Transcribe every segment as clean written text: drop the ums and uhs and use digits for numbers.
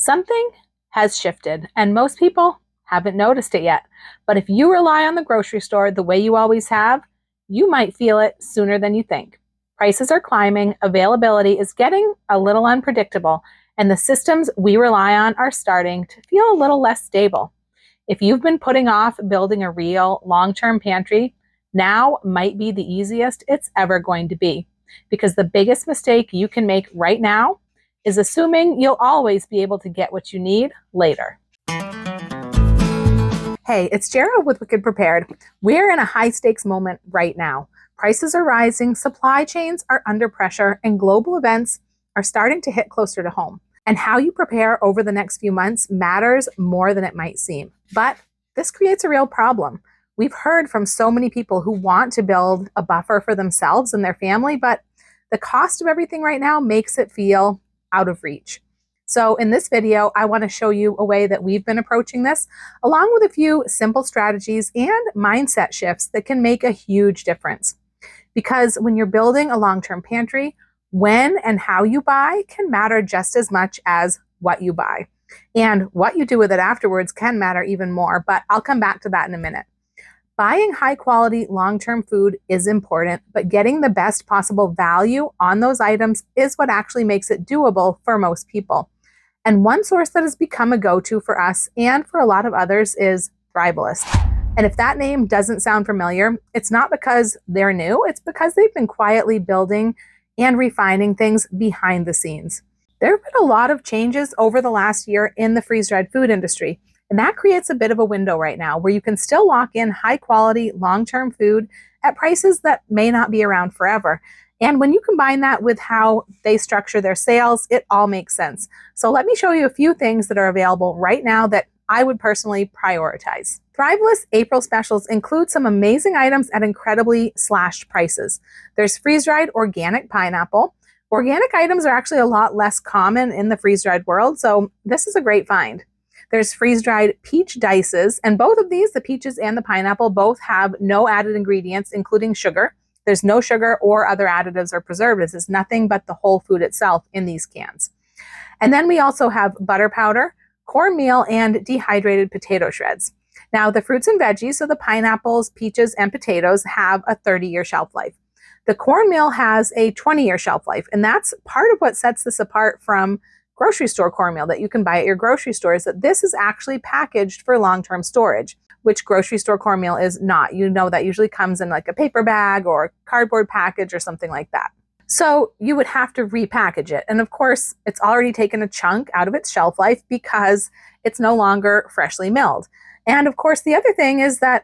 Something has shifted, and most people haven't noticed it yet. But if you rely on the grocery store the way you always have, you might feel it sooner than you think. Prices are climbing, availability is getting a little unpredictable, and the systems we rely on are starting to feel a little less stable. If you've been putting off building a real long-term pantry, now might be the easiest it's ever going to be. Because the biggest mistake you can make right now is assuming you'll always be able to get what you need later. Hey, it's Jara with Wicked Prepared. We're in a high-stakes moment right now. Prices are rising, supply chains are under pressure, and global events are starting to hit closer to home. And how you prepare over the next few months matters more than it might seem. But this creates a real problem. We've heard from so many people who want to build a buffer for themselves and their family, but the cost of everything right now makes it feel out of reach. So in this video, I want to show you a way that we've been approaching this, along with a few simple strategies and mindset shifts that can make a huge difference. Because when you're building a long-term pantry, when and how you buy can matter just as much as what you buy. And what you do with it afterwards can matter even more, but I'll come back to that in a minute. Buying high-quality long-term food is important, but getting the best possible value on those items is what actually makes it doable for most people. And one source that has become a go-to for us and for a lot of others is Thrivalist. And if that name doesn't sound familiar, it's not because they're new, it's because they've been quietly building and refining things behind the scenes. There have been a lot of changes over the last year in the freeze-dried food industry, and that creates a bit of a window right now where you can still lock in high-quality, long-term food at prices that may not be around forever. And when you combine that with how they structure their sales, it all makes sense. So let me show you a few things that are available right now that I would personally prioritize. Thrivalist April specials include some amazing items at incredibly slashed prices. There's freeze-dried organic pineapple. Organic items are actually a lot less common in the freeze-dried world, so this is a great find. There's freeze-dried peach dices, and both of these, the peaches and the pineapple, both have no added ingredients, including sugar. There's no sugar or other additives or preservatives. It's nothing but the whole food itself in these cans. And then we also have butter powder, cornmeal, and dehydrated potato shreds. Now, the fruits and veggies, so the pineapples, peaches, and potatoes, have a 30-year shelf life. The cornmeal has a 20-year shelf life, and that's part of what sets this apart from grocery store cornmeal that you can buy at your grocery store, is that this is actually packaged for long-term storage, which grocery store cornmeal is not. You know, that usually comes in like a paper bag or cardboard package or something like that. So you would have to repackage it. And of course, it's already taken a chunk out of its shelf life because it's no longer freshly milled. And of course, the other thing is that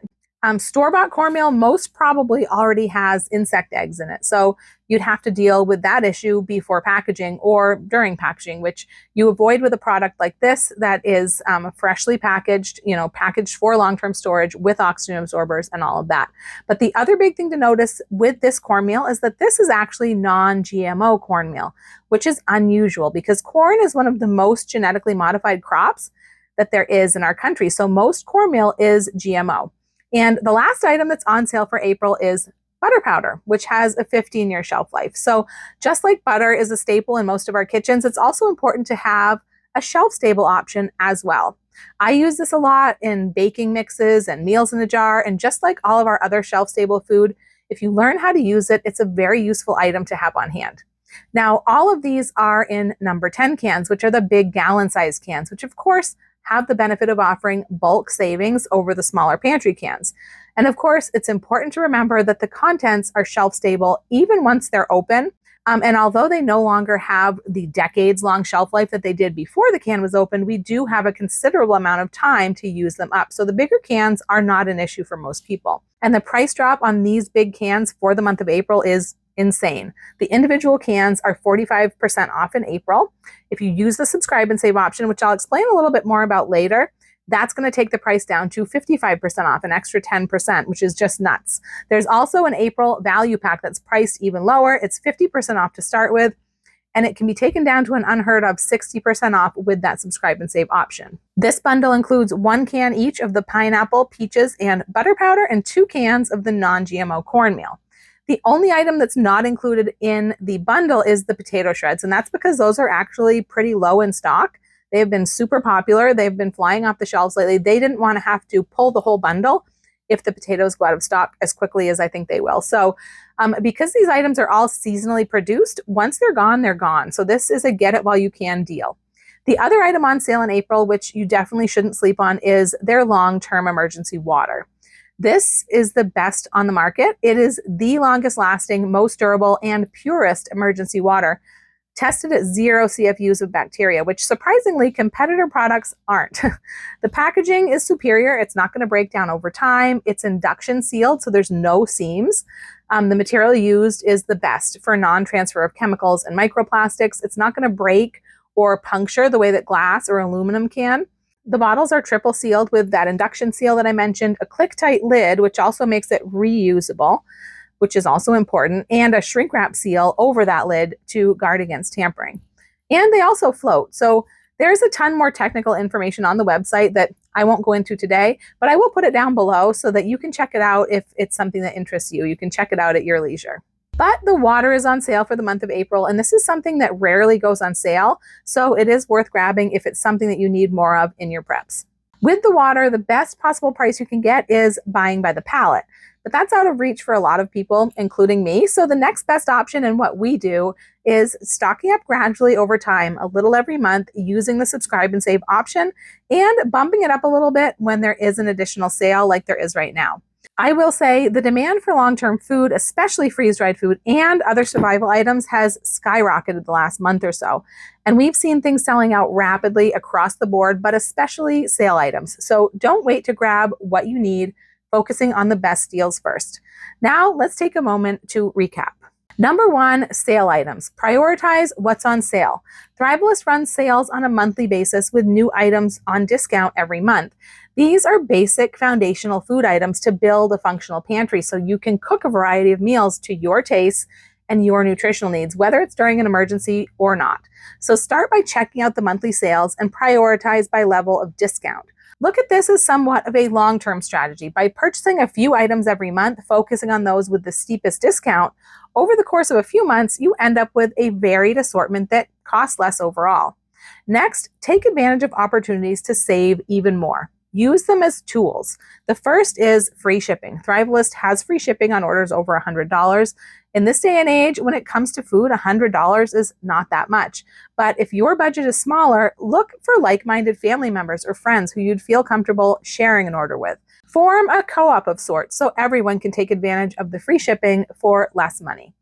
store-bought cornmeal most probably already has insect eggs in it. So you'd have to deal with that issue before packaging or during packaging, which you avoid with a product like this that is freshly packaged, packaged for long-term storage with oxygen absorbers and all of that. But the other big thing to notice with this cornmeal is that this is actually non-GMO cornmeal, which is unusual because corn is one of the most genetically modified crops that there is in our country. So most cornmeal is GMO. And the last item that's on sale for April is butter powder, which has a 15-year shelf life. So just like butter is a staple in most of our kitchens, it's also important to have a shelf-stable option as well. I use this a lot in baking mixes and meals in a jar, and just like all of our other shelf-stable food, if you learn how to use it, it's a very useful item to have on hand. Now, all of these are in number 10 cans, which are the big gallon-sized cans, which of course have the benefit of offering bulk savings over the smaller pantry cans. And of course, it's important to remember that the contents are shelf stable even once they're open. And although they no longer have the decades-long shelf life that they did before the can was opened, we do have a considerable amount of time to use them up. So the bigger cans are not an issue for most people. And the price drop on these big cans for the month of April is insane. The individual cans are 45% off in April. If you use the subscribe and save option, which I'll explain a little bit more about later, that's going to take the price down to 55% off, an extra 10%, which is just nuts. There's also an April value pack that's priced even lower. It's 50% off to start with, and it can be taken down to an unheard of 60% off with that subscribe and save option. This bundle includes 1 can each of the pineapple, peaches, and butter powder, and 2 cans of the non-GMO cornmeal. The only item that's not included in the bundle is the potato shreds, and that's because those are actually pretty low in stock. They have been super popular. They've been flying off the shelves lately. They didn't want to have to pull the whole bundle if the potatoes go out of stock as quickly as I think they will. So because these items are all seasonally produced, once they're gone, they're gone. So this is a get it while you can deal. The other item on sale in April, which you definitely shouldn't sleep on, is their long-term emergency water. This is the best on the market. It is the longest lasting, most durable, and purest emergency water, tested at 0 CFUs of bacteria, which surprisingly competitor products aren't. The packaging is superior. It's not going to break down over time. It's induction sealed, so there's no seams. The material used is the best for non-transfer of chemicals and microplastics. It's not going to break or puncture the way that glass or aluminum can. The bottles are triple sealed with that induction seal that I mentioned, a click-tight lid, which also makes it reusable, which is also important, and a shrink wrap seal over that lid to guard against tampering. And they also float. So there's a ton more technical information on the website that I won't go into today, but I will put it down below so that you can check it out if it's something that interests you. You can check it out at your leisure. But the water is on sale for the month of April, and this is something that rarely goes on sale, so it is worth grabbing if it's something that you need more of in your preps. With the water, the best possible price you can get is buying by the pallet. But that's out of reach for a lot of people, including me. So the next best option and what we do is stocking up gradually over time, a little every month, using the subscribe and save option and bumping it up a little bit when there is an additional sale like there is right now. I will say the demand for long-term food, especially freeze-dried food and other survival items, has skyrocketed the last month or so. And we've seen things selling out rapidly across the board, but especially sale items. So don't wait to grab what you need, focusing on the best deals first. Now let's take a moment to recap. Number 1, sale items. Prioritize what's on sale. Thrivalist runs sales on a monthly basis with new items on discount every month. These are basic foundational food items to build a functional pantry so you can cook a variety of meals to your tastes and your nutritional needs, whether it's during an emergency or not. So start by checking out the monthly sales and prioritize by level of discount. Look at this as somewhat of a long-term strategy. By purchasing a few items every month, focusing on those with the steepest discount, over the course of a few months, you end up with a varied assortment that costs less overall. Next, take advantage of opportunities to save even more. Use them as tools. The first is free shipping. Thrivalist has free shipping on orders over $100. In this day and age, when it comes to food, $100 is not that much. But if your budget is smaller, look for like-minded family members or friends who you'd feel comfortable sharing an order with. Form a co-op of sorts so everyone can take advantage of the free shipping for less money.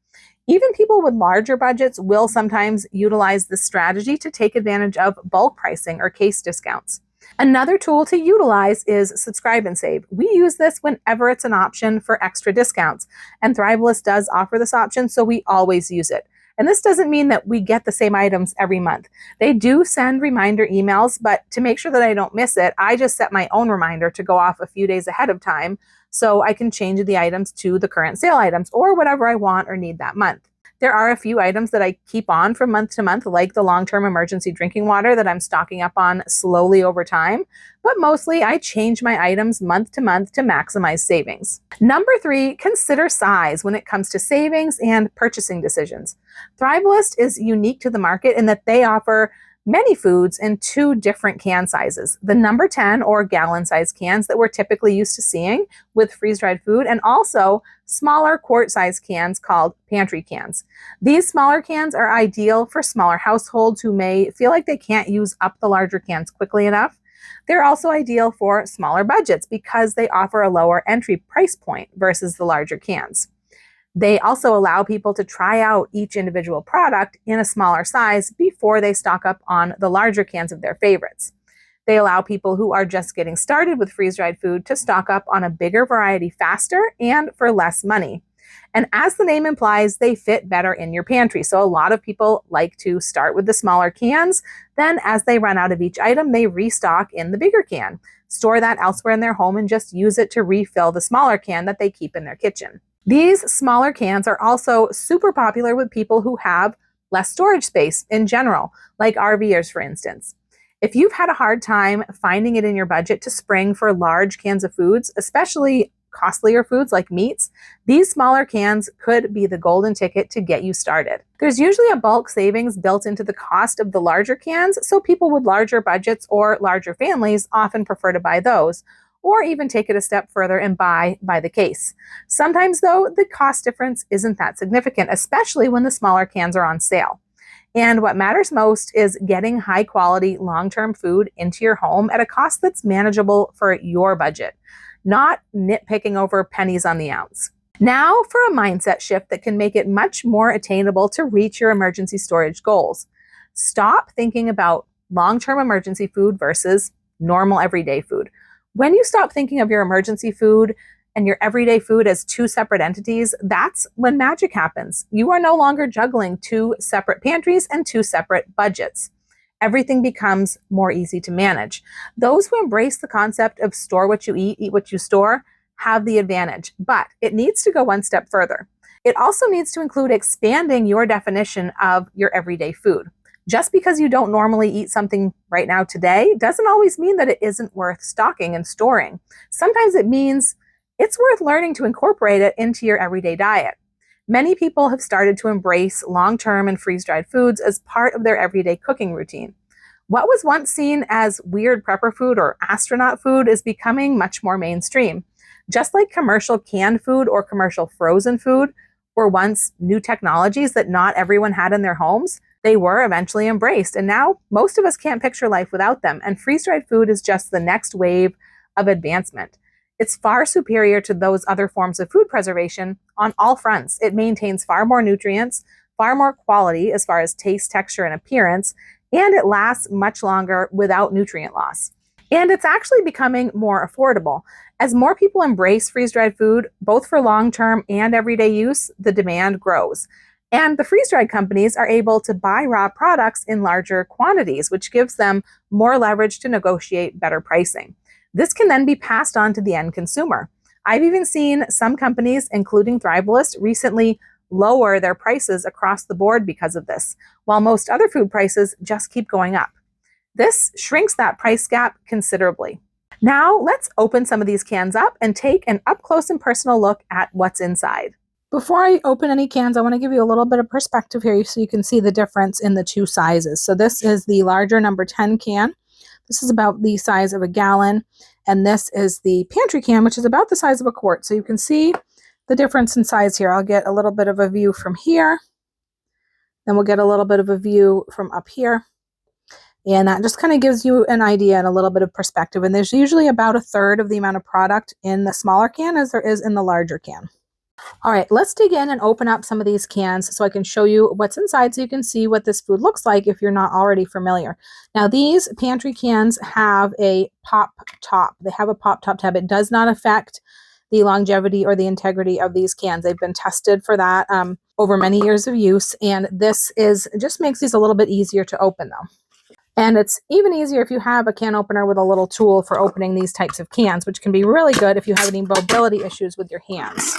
Even people with larger budgets will sometimes utilize this strategy to take advantage of bulk pricing or case discounts. Another tool to utilize is subscribe and save. We use this whenever it's an option for extra discounts, and Thrivalist does offer this option, so we always use it. And this doesn't mean that we get the same items every month. They do send reminder emails, but to make sure that I don't miss it, I just set my own reminder to go off a few days ahead of time so I can change the items to the current sale items or whatever I want or need that month. There are a few items that I keep on from month to month, like the long-term emergency drinking water that I'm stocking up on slowly over time, but mostly I change my items month to month to maximize savings. Number 3, consider size when it comes to savings and purchasing decisions. Thrivalist is unique to the market in that they offer many foods in 2 different can sizes. The number 10 or gallon size cans that we're typically used to seeing with freeze-dried food, and also smaller quart size cans called Pantry cans. These smaller cans are ideal for smaller households who may feel like they can't use up the larger cans quickly enough. They're also ideal for smaller budgets because they offer a lower entry price point versus the larger cans. They also allow people to try out each individual product in a smaller size before they stock up on the larger cans of their favorites. They allow people who are just getting started with freeze-dried food to stock up on a bigger variety faster and for less money. And as the name implies, they fit better in your pantry. So a lot of people like to start with the smaller cans. Then as they run out of each item, they restock in the bigger can, store that elsewhere in their home, and just use it to refill the smaller can that they keep in their kitchen. These smaller cans are also super popular with people who have less storage space in general, like RVers, for instance. If you've had a hard time finding it in your budget to spring for large cans of foods, especially costlier foods like meats, these smaller cans could be the golden ticket to get you started. There's usually a bulk savings built into the cost of the larger cans, so people with larger budgets or larger families often prefer to buy those, or even take it a step further and buy by the case. Sometimes, though, the cost difference isn't that significant, especially when the smaller cans are on sale. And what matters most is getting high quality, long-term food into your home at a cost that's manageable for your budget, not nitpicking over pennies on the ounce. Now for a mindset shift that can make it much more attainable to reach your emergency storage goals. Stop thinking about long-term emergency food versus normal everyday food. When you stop thinking of your emergency food and your everyday food as two separate entities, that's when magic happens. You are no longer juggling two separate pantries and two separate budgets. Everything becomes more easy to manage. Those who embrace the concept of store what you eat what you store, have the advantage, but it needs to go one step further. It also needs to include expanding your definition of your everyday food. Just because you don't normally eat something right now today doesn't always mean that it isn't worth stocking and storing. Sometimes it means it's worth learning to incorporate it into your everyday diet. Many people have started to embrace long-term and freeze-dried foods as part of their everyday cooking routine. What was once seen as weird prepper food or astronaut food is becoming much more mainstream. Just like commercial canned food or commercial frozen food were once new technologies that not everyone had in their homes, they were eventually embraced, and now most of us can't picture life without them, and freeze-dried food is just the next wave of advancement. It's far superior to those other forms of food preservation on all fronts. It maintains far more nutrients, far more quality as far as taste, texture, and appearance, and it lasts much longer without nutrient loss. And it's actually becoming more affordable. As more people embrace freeze-dried food, both for long-term and everyday use, the demand grows. And the freeze-dried companies are able to buy raw products in larger quantities, which gives them more leverage to negotiate better pricing. This can then be passed on to the end consumer. I've even seen some companies, including Thrivalist, recently lower their prices across the board because of this, while most other food prices just keep going up. This shrinks that price gap considerably. Now let's open some of these cans up and take an up-close and personal look at what's inside. Before I open any cans, I want to give you a little bit of perspective here so you can see the difference in the two sizes. So this is the larger number 10 can. This is about the size of a gallon. And this is the pantry can, which is about the size of a quart. So you can see the difference in size here. I'll get a little bit of a view from here. Then we'll get a little bit of a view from up here. And that just kind of gives you an idea and a little bit of perspective. And there's usually about a third of the amount of product in the smaller can as there is in the larger can. All right, let's dig in and open up some of these cans so I can show you what's inside so you can see what this food looks like if you're not already familiar. Now, these pantry cans have a pop top. They have a pop top tab. It does not affect the longevity or the integrity of these cans. They've been tested for that over many years of use, and this just makes these a little bit easier to open though. And it's even easier if you have a can opener with a little tool for opening these types of cans, which can be really good if you have any mobility issues with your hands.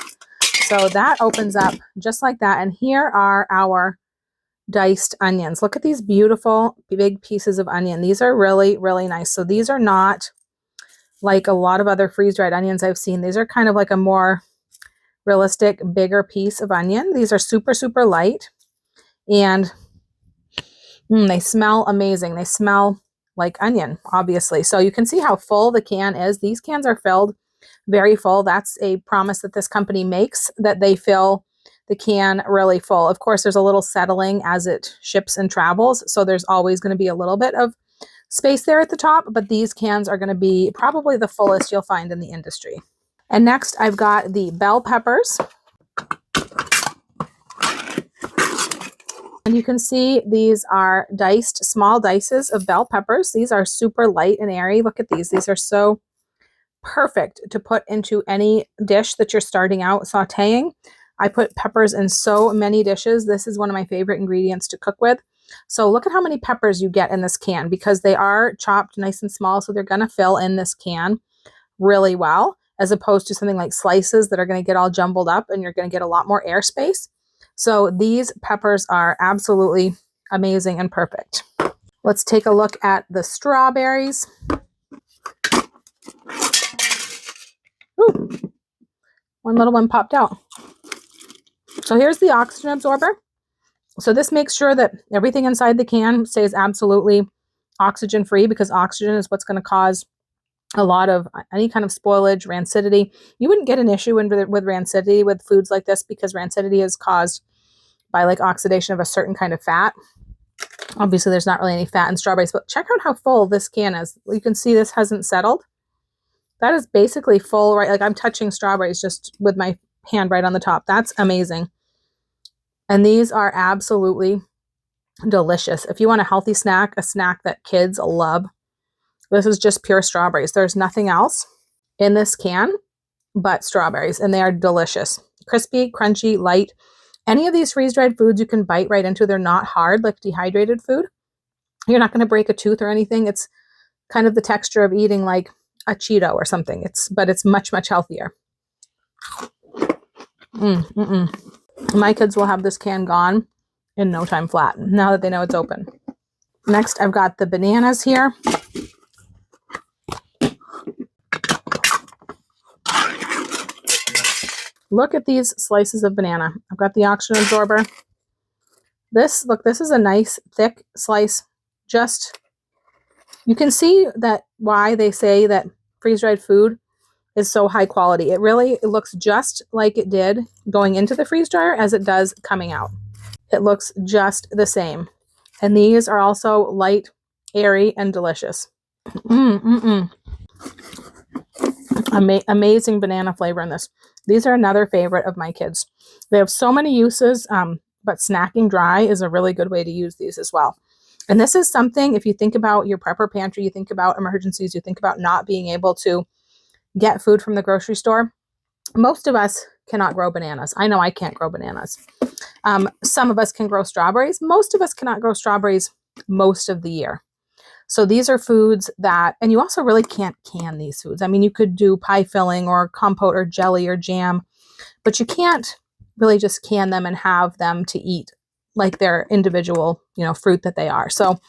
So that opens up just like that. And here are our diced onions. Look at these beautiful big pieces of onion. These are really, really nice. So these are not like a lot of other freeze-dried onions I've seen. These are kind of like a more realistic, bigger piece of onion. These are super, super light. And they smell amazing. They smell like onion, obviously. So you can see how full the can is. These cans are filled very full. That's a promise that this company makes, that they fill the can really full. Of course, there's a little settling as it ships and travels. So there's always going to be a little bit of space there at the top, but these cans are going to be probably the fullest you'll find in the industry. And next I've got the bell peppers. And you can see these are diced, small dices of bell peppers. These are super light and airy. Look at these. These are so perfect to put into any dish that you're starting out sauteing. I put peppers in so many dishes. This is one of my favorite ingredients to cook with. So look at how many peppers you get in this can, because they are chopped nice and small. So they're going to fill in this can really well, as opposed to something like slices that are going to get all jumbled up and you're going to get a lot more airspace. So these peppers are absolutely amazing and perfect. Let's take a look at the strawberries. Ooh. one little one popped out. So here's the oxygen absorber. So this makes sure that everything inside the can stays absolutely oxygen free, because oxygen is what's going to cause a lot of any kind of spoilage, rancidity. You wouldn't get an issue with rancidity with foods like this, because rancidity is caused by like oxidation of a certain kind of fat. Obviously there's not really any fat in strawberries, but check out how full this can is. You can see this hasn't settled. That is basically full, right? Like I'm touching strawberries just with my hand right on the top. That's amazing. And these are absolutely delicious. If you want a healthy snack, a snack that kids love, this is just pure strawberries. There's nothing else in this can but strawberries, and they are delicious. Crispy, crunchy, light. Any of these freeze-dried foods you can bite right into. They're not hard like dehydrated food. You're not going to break a tooth or anything. It's kind of the texture of eating like a Cheeto or something. But it's much, much healthier. My kids will have this can gone in no time flat, now that they know it's open. Next, I've got the bananas here. Look at these slices of banana. I've got the oxygen absorber. This is a nice thick slice. Just, you can see that why they say that freeze-dried food is so high quality. It looks just like it did going into the freeze dryer as it does coming out. It looks just the same. And these are also light, airy, and delicious. Amazing banana flavor in this. These are another favorite of my kids. They have so many uses, but snacking dry is a really good way to use these as well. And this is something, if you think about your prepper pantry, you think about emergencies, you think about not being able to get food from the grocery store. Most of us cannot grow bananas. I know I can't grow bananas. Some of us can grow strawberries. Most of us cannot grow strawberries most of the year. So these are foods that, and you also really can't can these foods. I mean, you could do pie filling or compote or jelly or jam, but you can't really just can them and have them to eat like their individual, fruit that they are. So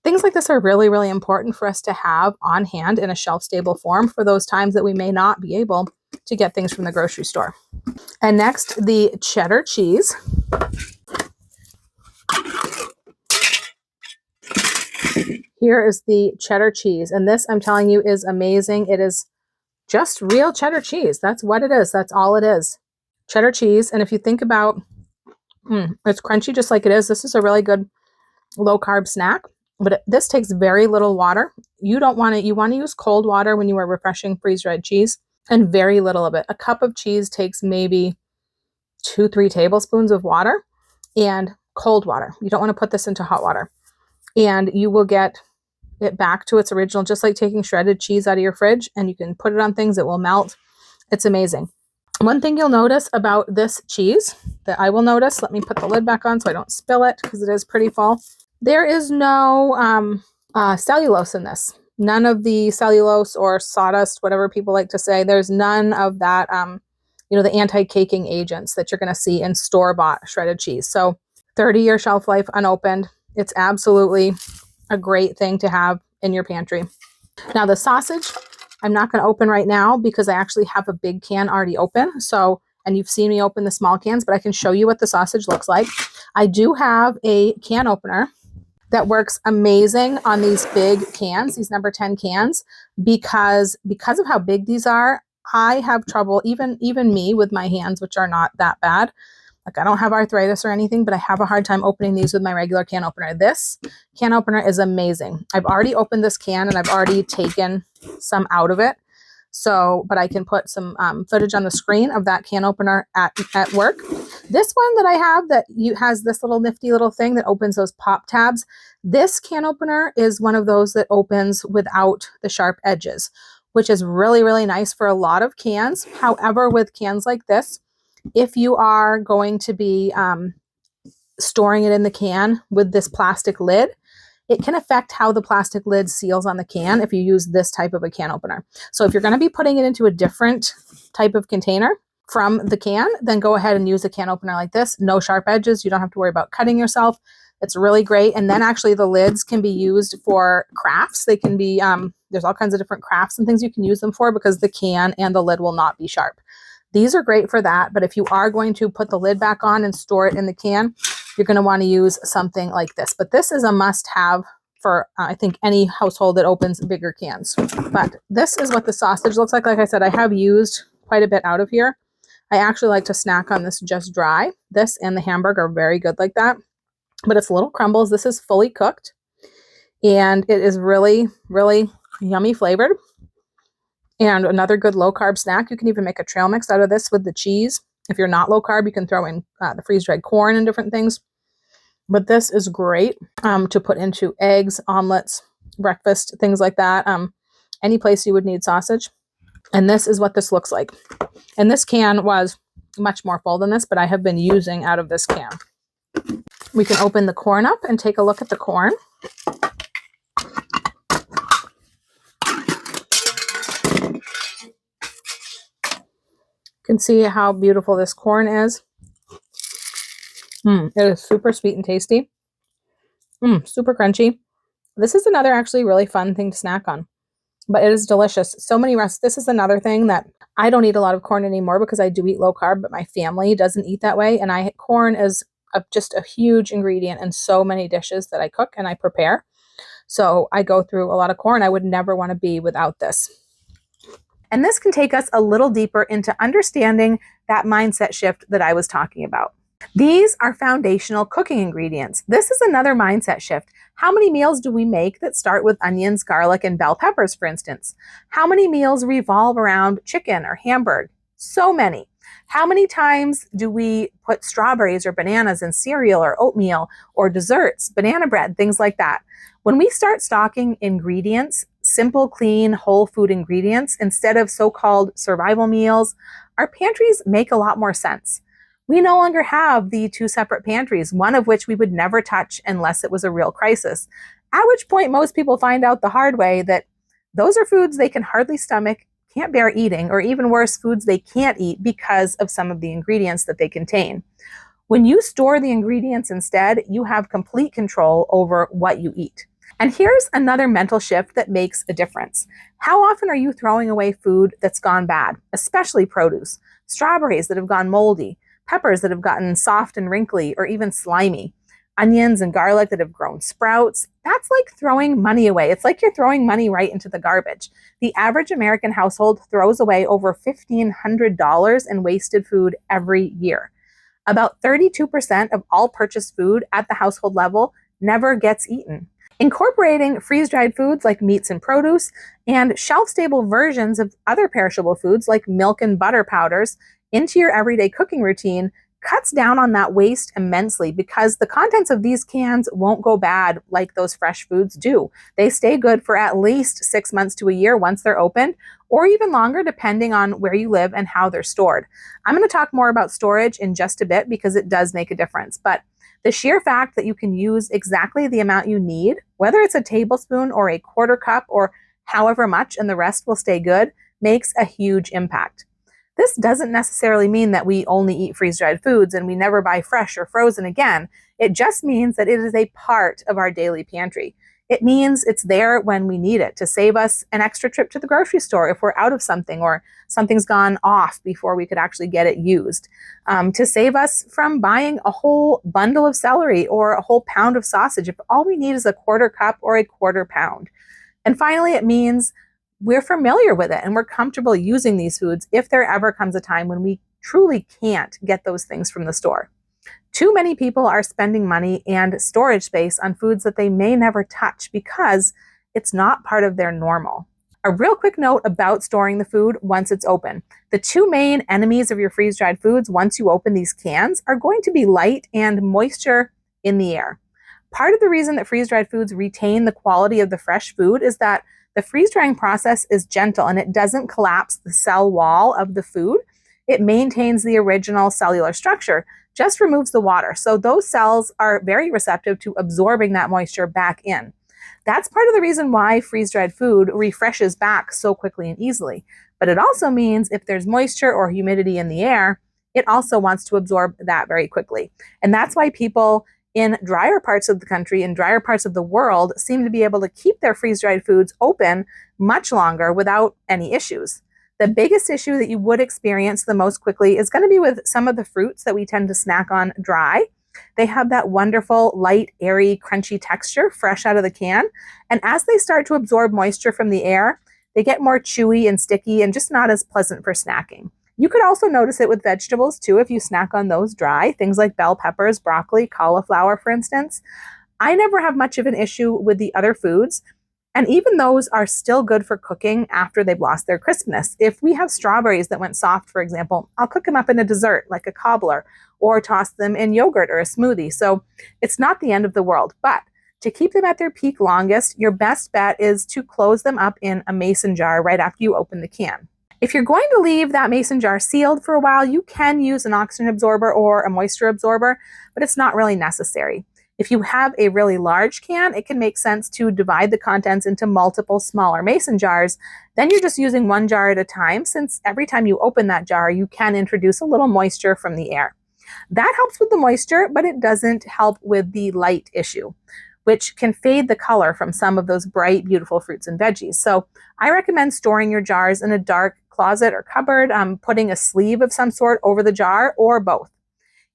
things like this are really, really important for us to have on hand in a shelf-stable form for those times that we may not be able to get things from the grocery store. And next, the cheddar cheese. Here is the cheddar cheese. And this, I'm telling you, is amazing. It is just real cheddar cheese. That's what it is. That's all it is. Cheddar cheese. And if you think about, it's crunchy just like it is. This is a really good low-carb snack. But this takes very little water. You want to use cold water when you are refreshing freeze-dried cheese, and very little of it. A cup of cheese takes maybe 2-3 tablespoons of water, and cold water. You don't want to put this into hot water. And you will get it back to its original, just like taking shredded cheese out of your fridge, and you can put it on things, it will melt. It's amazing. One thing you'll notice about this cheese that I will notice, let me put the lid back on so I don't spill it because it is pretty full. There is no cellulose in this. None of the cellulose or sawdust, whatever people like to say. There's none of that, the anti-caking agents that you're going to see in store-bought shredded cheese. So 30-year shelf life unopened. It's absolutely a great thing to have in your pantry. Now the sausage, I'm not going to open right now because I actually have a big can already open. So, and you've seen me open the small cans, but I can show you what the sausage looks like. I do have a can opener that works amazing on these big cans, these number 10 cans, because of how big these are. I have trouble, even me with my hands, which are not that bad. Like, I don't have arthritis or anything, but I have a hard time opening these with my regular can opener. This can opener is amazing. I've already opened this can and I've already taken some out of it. So, but I can put some footage on the screen of that can opener at work. This one that I have that has this little nifty little thing that opens those pop tabs. This can opener is one of those that opens without the sharp edges, which is really, really nice for a lot of cans. However, with cans like this, if you are going to be storing it in the can with this plastic lid, it can affect how the plastic lid seals on the can if you use this type of a can opener. So if you're going to be putting it into a different type of container from the can, then go ahead and use a can opener like this. No sharp edges. You don't have to worry about cutting yourself. It's really great. And then actually the lids can be used for crafts. They can be, there's all kinds of different crafts and things you can use them for because the can and the lid will not be sharp. These are great for that, but if you are going to put the lid back on and store it in the can, you're going to want to use something like this. But this is a must-have for, I think, any household that opens bigger cans. But this is what the sausage looks like. Like I said, I have used quite a bit out of here. I actually like to snack on this just dry. This and the hamburger are very good like that. But it's little crumbles. This is fully cooked. And it is really, really yummy flavored. And another good low-carb snack. You can even make a trail mix out of this with the cheese. If you're not low-carb, you can throw in the freeze-dried corn and different things. But this is great to put into eggs, omelets, breakfast, things like that. Any place you would need sausage. And this is what this looks like. And this can was much more full than this, but I have been using out of this can. We can open the corn up and take a look at the corn. You can see how beautiful this corn is. It is super sweet and tasty. Super crunchy. This is another actually really fun thing to snack on, but it is delicious. So many this is another thing that I don't eat a lot of corn anymore because I do eat low carb, but my family doesn't eat that way. And corn is just a huge ingredient in so many dishes that I cook and I prepare. So I go through a lot of corn. I would never want to be without this. And this can take us a little deeper into understanding that mindset shift that I was talking about. These are foundational cooking ingredients. This is another mindset shift. How many meals do we make that start with onions, garlic, and bell peppers, for instance? How many meals revolve around chicken or hamburger? So many. How many times do we put strawberries or bananas in cereal or oatmeal or desserts, banana bread, things like that? When we start stocking ingredients, simple, clean, whole food ingredients, instead of so-called survival meals, our pantries make a lot more sense. We no longer have the two separate pantries, one of which we would never touch unless it was a real crisis. At which point most people find out the hard way that those are foods they can hardly stomach, can't bear eating, or even worse, foods they can't eat because of some of the ingredients that they contain. When you store the ingredients instead, you have complete control over what you eat. And here's another mental shift that makes a difference. How often are you throwing away food that's gone bad, especially produce? Strawberries that have gone moldy, peppers that have gotten soft and wrinkly or even slimy, onions and garlic that have grown sprouts. That's like throwing money away. It's like you're throwing money right into the garbage. The average American household throws away over $1,500 in wasted food every year. About 32% of all purchased food at the household level never gets eaten. Incorporating freeze-dried foods like meats and produce and shelf-stable versions of other perishable foods like milk and butter powders into your everyday cooking routine cuts down on that waste immensely because the contents of these cans won't go bad like those fresh foods do. They stay good for at least 6 months to a year once they're opened, or even longer depending on where you live and how they're stored. I'm going to talk more about storage in just a bit because it does make a difference, but the sheer fact that you can use exactly the amount you need, whether it's a tablespoon or a quarter cup or however much and the rest will stay good, makes a huge impact. This doesn't necessarily mean that we only eat freeze-dried foods and we never buy fresh or frozen again. It just means that it is a part of our daily pantry. It means it's there when we need it to save us an extra trip to the grocery store if we're out of something or something's gone off before we could actually get it used, to save us from buying a whole bundle of celery or a whole pound of sausage if all we need is a quarter cup or a quarter pound. And finally, it means we're familiar with it and we're comfortable using these foods if there ever comes a time when we truly can't get those things from the store. Too many people are spending money and storage space on foods that they may never touch because it's not part of their normal. A real quick note about storing the food once it's open. The two main enemies of your freeze-dried foods once you open these cans are going to be light and moisture in the air. Part of the reason that freeze-dried foods retain the quality of the fresh food is that the freeze-drying process is gentle and it doesn't collapse the cell wall of the food. It maintains the original cellular structure, just removes the water. So those cells are very receptive to absorbing that moisture back in. That's part of the reason why freeze-dried food refreshes back so quickly and easily. But it also means if there's moisture or humidity in the air, it also wants to absorb that very quickly. And that's why people in drier parts of the country and drier parts of the world seem to be able to keep their freeze-dried foods open much longer without any issues. The biggest issue that you would experience the most quickly is going to be with some of the fruits that we tend to snack on dry. They have that wonderful, light, airy, crunchy texture fresh out of the can. And as they start to absorb moisture from the air, they get more chewy and sticky and just not as pleasant for snacking. You could also notice it with vegetables too if you snack on those dry, things like bell peppers, broccoli, cauliflower, for instance. I never have much of an issue with the other foods, and even those are still good for cooking after they've lost their crispness. If we have strawberries that went soft, for example, I'll cook them up in a dessert like a cobbler or toss them in yogurt or a smoothie. So it's not the end of the world. But to keep them at their peak longest, your best bet is to close them up in a mason jar right after you open the can. If you're going to leave that mason jar sealed for a while, you can use an oxygen absorber or a moisture absorber, but it's not really necessary. If you have a really large can, it can make sense to divide the contents into multiple smaller mason jars. Then you're just using one jar at a time, since every time you open that jar, you can introduce a little moisture from the air. That helps with the moisture, but it doesn't help with the light issue, which can fade the color from some of those bright, beautiful fruits and veggies. So I recommend storing your jars in a dark closet or cupboard, putting a sleeve of some sort over the jar or both.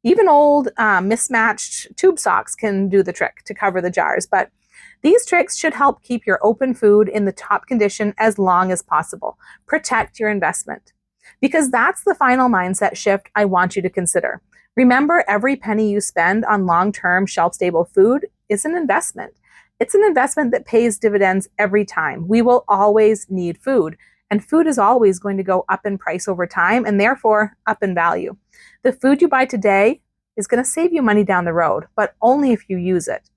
Even old mismatched tube socks can do the trick to cover the jars, but these tricks should help keep your open food in the top condition as long as possible. Protect your investment, because that's the final mindset shift I want you to consider. Remember, every penny you spend on long-term shelf-stable food is an investment. It's an investment that pays dividends every time. We will always need food, and food is always going to go up in price over time and therefore up in value. The food you buy today is going to save you money down the road, but only if you use it.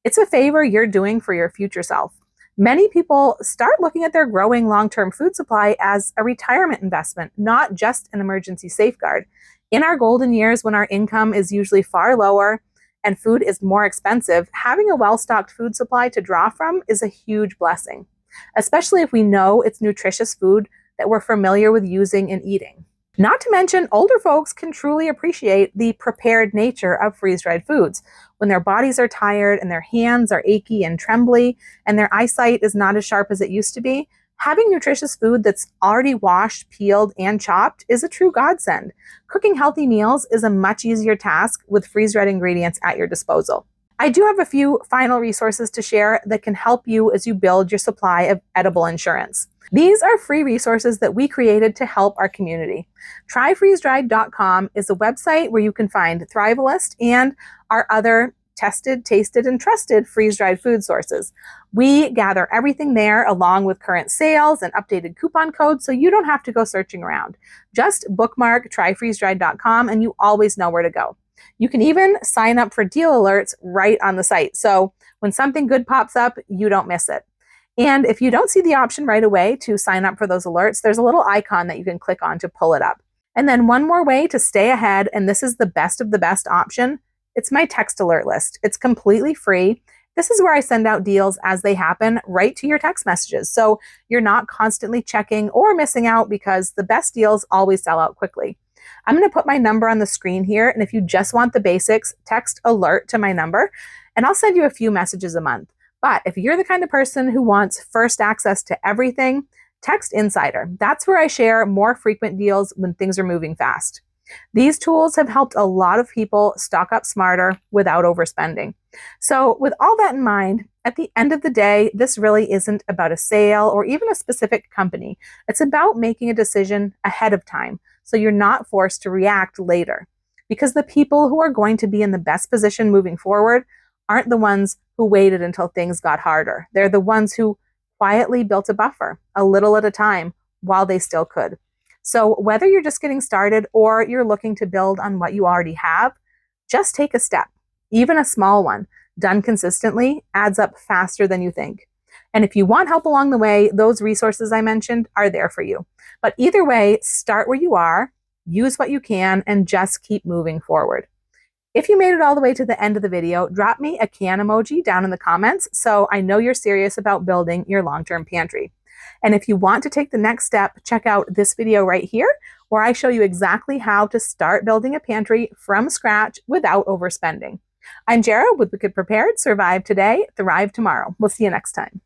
It's a favor you're doing for your future self. Many people start looking at their growing long-term food supply as a retirement investment, not just an emergency safeguard. In our golden years, when our income is usually far lower and food is more expensive, having a well-stocked food supply to draw from is a huge blessing, especially if we know it's nutritious food that we're familiar with using and eating. Not to mention, older folks can truly appreciate the prepared nature of freeze-dried foods. When their bodies are tired and their hands are achy and trembly and their eyesight is not as sharp as it used to be, having nutritious food that's already washed, peeled, and chopped is a true godsend. Cooking healthy meals is a much easier task with freeze-dried ingredients at your disposal. I do have a few final resources to share that can help you as you build your supply of edible insurance. These are free resources that we created to help our community. TryFreezeDried.com is a website where you can find Thrivalist and our other tested, tasted, and trusted freeze-dried food sources. We gather everything there along with current sales and updated coupon codes, so you don't have to go searching around. Just bookmark TryFreezeDried.com and you always know where to go. You can even sign up for deal alerts right on the site, so when something good pops up, you don't miss it. And if you don't see the option right away to sign up for those alerts, there's a little icon that you can click on to pull it up. And then one more way to stay ahead, and this is the best of the best option, it's my text alert list. It's completely free. This is where I send out deals as they happen right to your text messages, so you're not constantly checking or missing out, because the best deals always sell out quickly. I'm going to put my number on the screen here, and if you just want the basics, text alert to my number, and I'll send you a few messages a month. But if you're the kind of person who wants first access to everything, text Insider. That's where I share more frequent deals when things are moving fast. These tools have helped a lot of people stock up smarter without overspending. So with all that in mind, at the end of the day, this really isn't about a sale or even a specific company. It's about making a decision ahead of time, so you're not forced to react later. Because the people who are going to be in the best position moving forward aren't the ones who waited until things got harder. They're the ones who quietly built a buffer, a little at a time, while they still could. So whether you're just getting started or you're looking to build on what you already have, just take a step. Even a small one, done consistently, adds up faster than you think. And if you want help along the way, those resources I mentioned are there for you. But either way, start where you are, use what you can, and just keep moving forward. If you made it all the way to the end of the video, drop me a can emoji down in the comments so I know you're serious about building your long-term pantry. And if you want to take the next step, check out this video right here, where I show you exactly how to start building a pantry from scratch without overspending. I'm Jara with Wicked Prepared. Survive today, thrive tomorrow. We'll see you next time.